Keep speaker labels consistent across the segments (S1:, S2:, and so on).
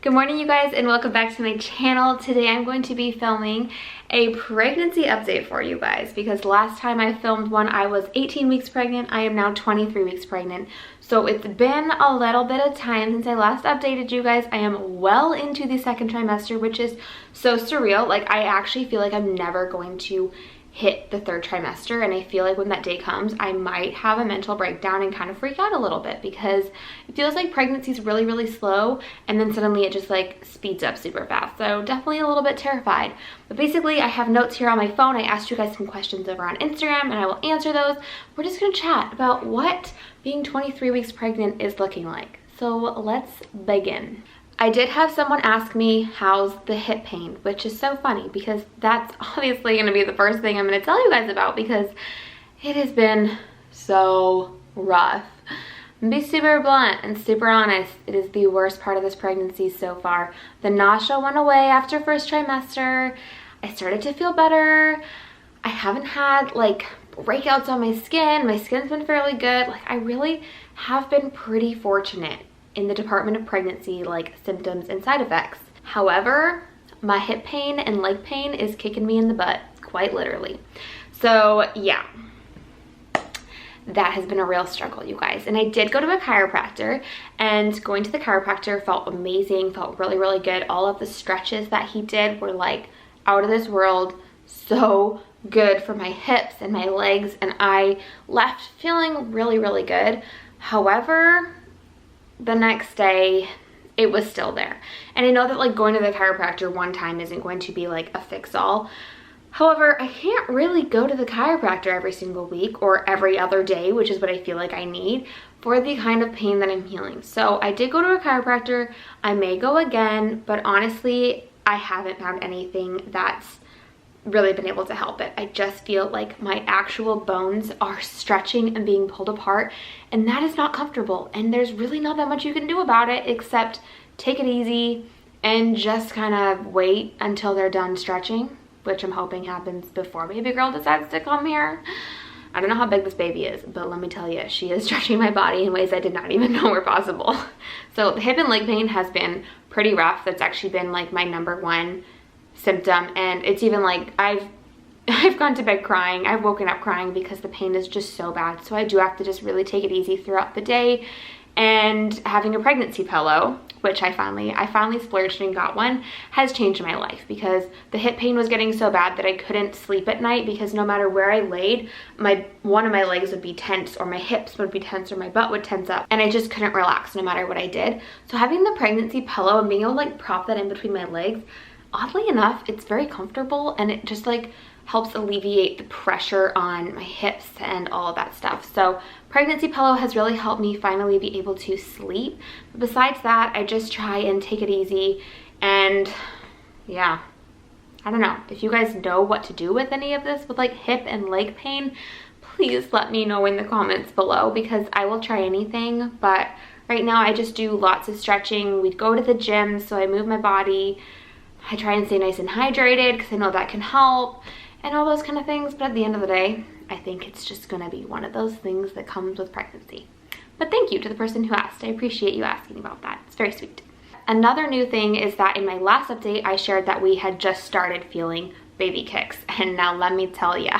S1: Good morning, you guys, and welcome back to my channel. Today I'm going to be filming a pregnancy update for you guys because last time I filmed one I was 18 weeks pregnant. I am now 23 weeks pregnant. So it's been a little bit of time since I last updated you guys. I am well into the second trimester, which is so surreal. Like, I actually feel like I'm never going to hit the third trimester, and I feel like when that day comes I might have a mental breakdown and kind of freak out a little bit because it feels like pregnancy is really slow and then suddenly it just like speeds up super fast. So definitely a little bit terrified. But basically I have notes here on my phone. I asked you guys some questions over on Instagram and I will answer those. We're just gonna chat about what being 23 weeks pregnant is looking like. So let's begin. I did have someone ask me how's the hip pain, which is so funny because that's obviously going to be the first thing I'm going to tell you guys about because it has been so rough. I'm gonna be super blunt and super honest. It is the worst part of this pregnancy so far. The nausea went away after first trimester. I started to feel better. I haven't had like breakouts on my skin. My skin's been fairly good. Like, I really have been pretty fortunate in the department of pregnancy, like symptoms and side effects. However, my hip pain and leg pain is kicking me in the butt, quite literally. So yeah, that has been a real struggle, you guys. And I did go to a chiropractor, and going to the chiropractor felt amazing, felt really good. All of the stretches that he did were like out of this world, so good for my hips and my legs, and I left feeling really good. However, the next day it was still there. And I know that like going to the chiropractor one time isn't going to be like a fix-all. However, I can't really go to the chiropractor every single week or every other day, which is what I feel like I need for the kind of pain that I'm healing. So I did go to a chiropractor. I may go again, but honestly, I haven't found anything that's really been able to help it. I just feel like my actual bones are stretching and being pulled apart, and that is not comfortable, and there's really not that much you can do about it except take it easy and just kind of wait until they're done stretching, which I'm hoping happens before baby girl decides to come here. I don't know how big this baby is, but let me tell you, she is stretching my body in ways I did not even know were possible. So the hip and leg pain has been pretty rough. That's actually been like my #1 symptom, and it's even like I've gone to bed crying. I've woken up crying because the pain is just so bad. So I do have to just really take it easy throughout the day. And having a pregnancy pillow, which I finally splurged and got one, has changed my life because the hip pain was getting so bad that I couldn't sleep at night because no matter where I laid, one of my legs would be tense, or my hips would be tense, or my butt would tense up, and I just couldn't relax no matter what I did. So having the pregnancy pillow and being able to like prop that in between my legs, oddly enough, it's very comfortable, and it just like helps alleviate the pressure on my hips and all of that stuff. So pregnancy pillow has really helped me finally be able to sleep. But besides that, I just try and take it easy. And yeah, I don't know if you guys know what to do with any of this with like hip and leg pain, please let me know in the comments below because I will try anything. But right now I just do lots of stretching. We go to the gym, so I move my body. I try and stay nice and hydrated because I know that can help and all those kind of things. But at the end of the day, I think it's just gonna be one of those things that comes with pregnancy. But thank you to the person who asked. I appreciate you asking about that. It's very sweet. Another new thing is that in my last update, I shared that we had just started feeling baby kicks. And now let me tell ya,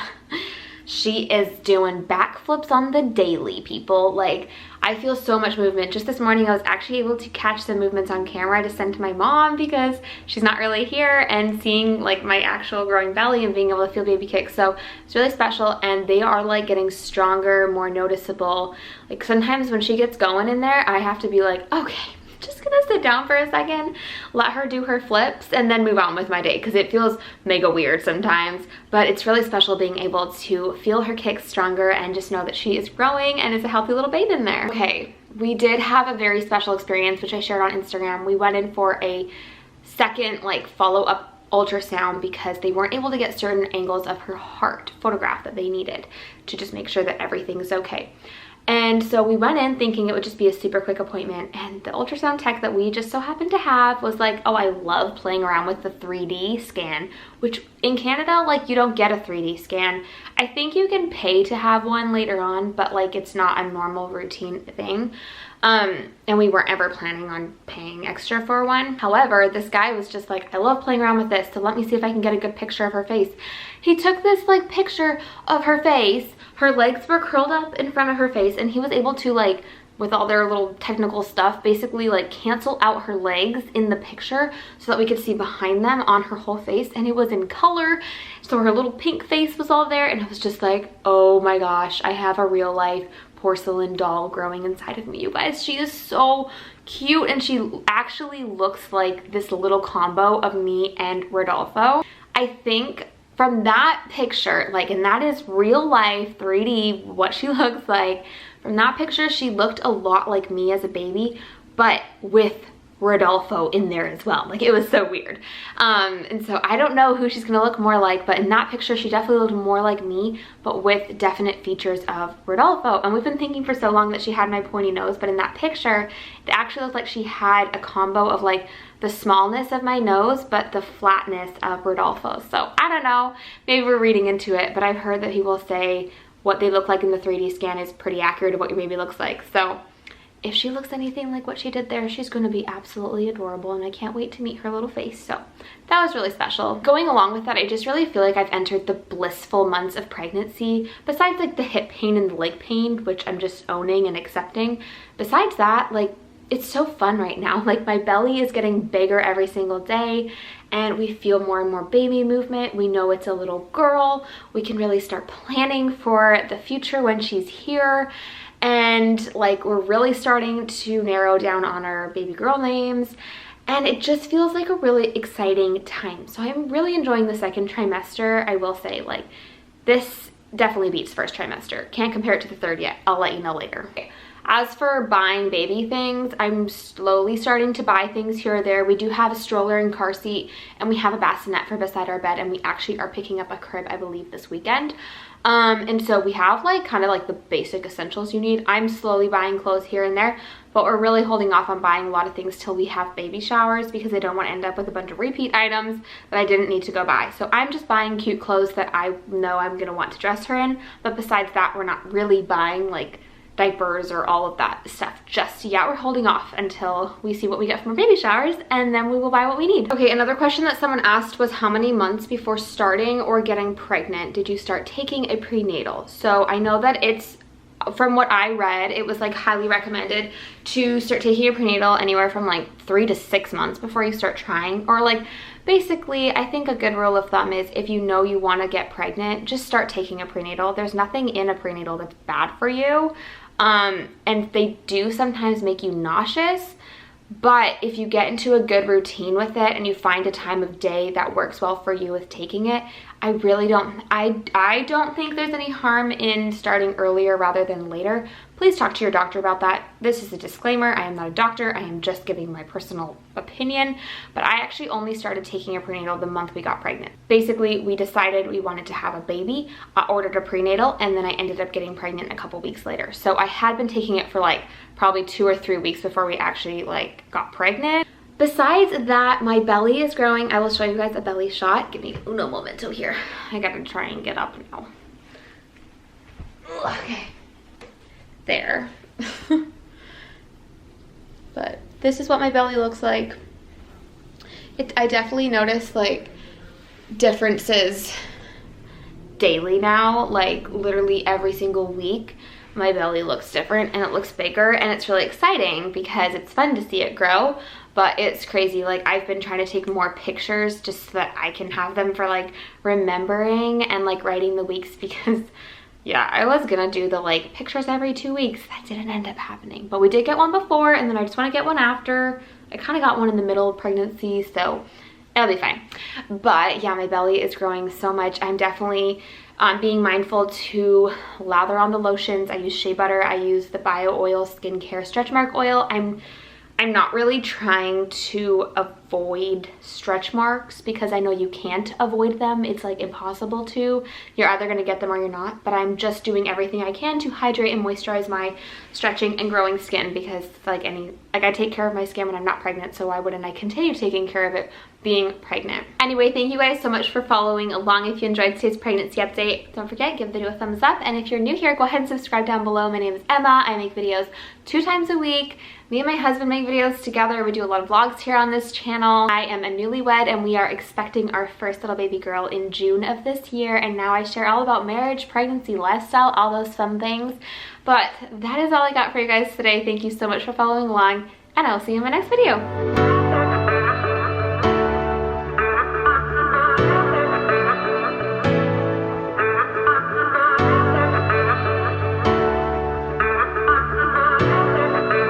S1: she is doing backflips on the daily, people. Like, I feel so much movement. Just this morning, I was actually able to catch some movements on camera to send to my mom because she's not really here, and seeing like my actual growing belly and being able to feel baby kicks. So it's really special, and they are like getting stronger, more noticeable. Like sometimes when she gets going in there, I have to be like, okay, just gonna sit down for a second, let her do her flips, and then move on with my day because it feels mega weird sometimes. But it's really special being able to feel her kicks stronger and just know that she is growing and is a healthy little babe in there. Okay, we did have a very special experience, which I shared on Instagram. We went in for a second like follow-up ultrasound because they weren't able to get certain angles of her heart photographed that they needed to just make sure that everything's okay. And so we went in thinking it would just be a super quick appointment, and the ultrasound tech that we just so happened to have was like, oh, I love playing around with the 3D scan, which in Canada, like, you don't get a 3D scan. I think you can pay to have one later on, but like it's not a normal routine thing. And we weren't ever planning on paying extra for one. However, this guy was just like, I love playing around with this, so let me see if I can get a good picture of her face. He took this like picture of her face. Her legs were curled up in front of her face, and he was able to, like, with all their little technical stuff, basically like cancel out her legs in the picture so that we could see behind them on her whole face, and it was in color, so her little pink face was all there, and it was just like, oh my gosh, I have a real life porcelain doll growing inside of me, you guys. She is so cute, and she actually looks like this little combo of me and Rodolfo. I think from that picture, like, and that is real life 3D what she looks like. From that picture, she looked a lot like me as a baby, but with Rodolfo in there as well. Like, it was so weird. And so I don't know who she's gonna look more like, but in that picture, she definitely looked more like me, but with definite features of Rodolfo. And we've been thinking for so long that she had my pointy nose, but in that picture, it actually looked like she had a combo of like the smallness of my nose, but the flatness of Rodolfo. So I don't know, maybe we're reading into it, but I've heard that people say what they look like in the 3D scan is pretty accurate of what your baby looks like. So if she looks anything like what she did there, she's going to be absolutely adorable, and I can't wait to meet her little face. So that was really special. Going along with that, I just really feel like I've entered the blissful months of pregnancy. Besides like the hip pain and the leg pain, which I'm just owning and accepting. Besides that, like, it's so fun right now. Like, my belly is getting bigger every single day, and we feel more and more baby movement. We know it's a little girl. We can really start planning for the future when she's here. And like, we're really starting to narrow down on our baby girl names, and it just feels like a really exciting time. So I'm really enjoying the second trimester. I will say, like, this definitely beats first trimester. Can't compare it to the third yet. I'll let you know later. Okay. As for buying baby things, I'm slowly starting to buy things here or there. We do have a stroller and car seat, and we have a bassinet for beside our bed, and we actually are picking up a crib, I believe, this weekend. And so we have like kind of like the basic essentials you need. I'm slowly buying clothes here and there, but we're really holding off on buying a lot of things till we have baby showers, because I don't want to end up with a bunch of repeat items that I didn't need to go buy. So I'm just buying cute clothes that I know I'm going to want to dress her in. But besides that, we're not really buying like diapers or all of that stuff just yet. We're holding off until we see what we get from our baby showers, and then we will buy what we need. Okay, another question that someone asked was, how many months before starting or getting pregnant did you start taking a prenatal? So I know that it's, from what I read, it was like highly recommended to start taking a prenatal anywhere from like 3 to 6 months before you start trying. Or like, basically, I think a good rule of thumb is if you know you want to get pregnant, just start taking a prenatal. There's nothing in a prenatal that's bad for you. And they do sometimes make you nauseous, but if you get into a good routine with it and you find a time of day that works well for you with taking it, I really don't, I don't think there's any harm in starting earlier rather than later. Please talk to your doctor about that. This is a disclaimer. I am not a doctor. I am just giving my personal opinion, but I actually only started taking a prenatal the month we got pregnant. Basically, we decided we wanted to have a baby. I ordered a prenatal, and then I ended up getting pregnant a couple weeks later. So I had been taking it for like probably 2 or 3 weeks before we actually like got pregnant. Besides that, my belly is growing. I will show you guys a belly shot. Give me uno momento here. I gotta try and get up now. Okay. There. But this is what my belly looks like. I definitely notice like differences daily now. Like literally every single week my belly looks different and it looks bigger, and it's really exciting because it's fun to see it grow. But it's crazy, like I've been trying to take more pictures just so that I can have them for like remembering and like writing the weeks, because yeah, I was gonna do the like pictures every 2 weeks. That didn't end up happening, but we did get one before, and then I just want to get one after. I kind of got one in the middle of pregnancy, so it'll be fine. But yeah, my belly is growing so much. I'm definitely being mindful to lather on the lotions. I use shea butter. I use the Bio Oil Skincare Stretch Mark Oil. I'm not really trying to avoid stretch marks, because I know you can't avoid them. It's like impossible to. You're either going to get them or you're not. But I'm just doing everything I can to hydrate and moisturize my stretching and growing skin, because like any like, I take care of my skin when I'm not pregnant, so why wouldn't I continue taking care of it being pregnant? Anyway, thank you guys so much for following along. If you enjoyed today's pregnancy update, don't forget, give the video a thumbs up. And if you're new here, go ahead and subscribe down below. My name is Emma. I make videos 2 times a week. Me and my husband make videos together. We do a lot of vlogs here on this channel. I am a newlywed and we are expecting our first little baby girl in June of this year. And now I share all about marriage, pregnancy, lifestyle, all those fun things. But that is all I got for you guys today. Thank you so much for following along, and I'll see you in my next video.